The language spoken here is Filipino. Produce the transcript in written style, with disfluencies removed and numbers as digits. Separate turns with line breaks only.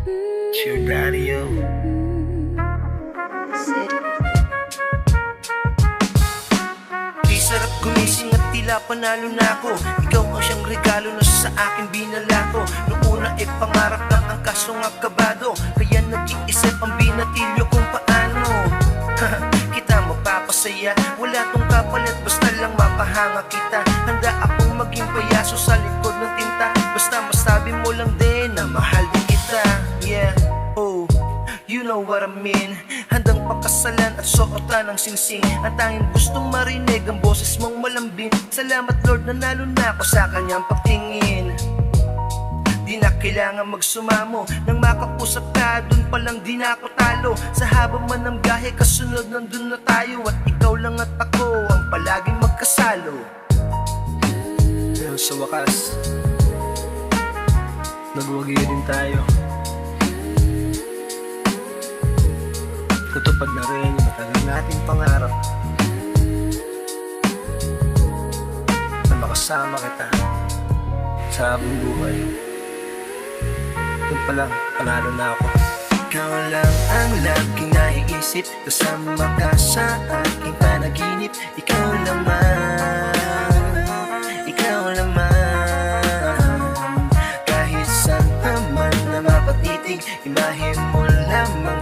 Cheer Radio. Di sarap gumising at tila panalo na ako. Ikaw ang siyang regalo na sa aking binalato. Noong una pangarap lang ang kaso nga kabado. Kaya nag-iisip ang binatilyo kung paano kita mapapasaya. Wala tong kapalit, basta lang mapahanga kita. Handa akong maging payaso sa likod ng tinta. Basta masabi mo lang din na mahal din kita. Yeah, oh, you know what I mean. Handang pakasalan at suotan ng singsing. Ang tanging gustong marinig ang boses mong malambing. Salamat Lord, nanalo na ako sa kanyang pagtingin. Di na kailangan magsumamo. Nang makausap ka, dun palang di na ako talo. Sa haba man ng biyahe, kasunod nandun na tayo. At ikaw lang at ako ang palaging magkasalo. Ngayon sa wakas, nagwagi rin tayo. Tutupad na rin yung matagal nating pangarap na makasama kita sa habang buhay. Doon pa lang, panalo na ako. Ikaw lang ang laging naiisip, kasama ka sa aking panaginip. Ikaw naman, kahit saan naman na mapatitig, imahe mo lamang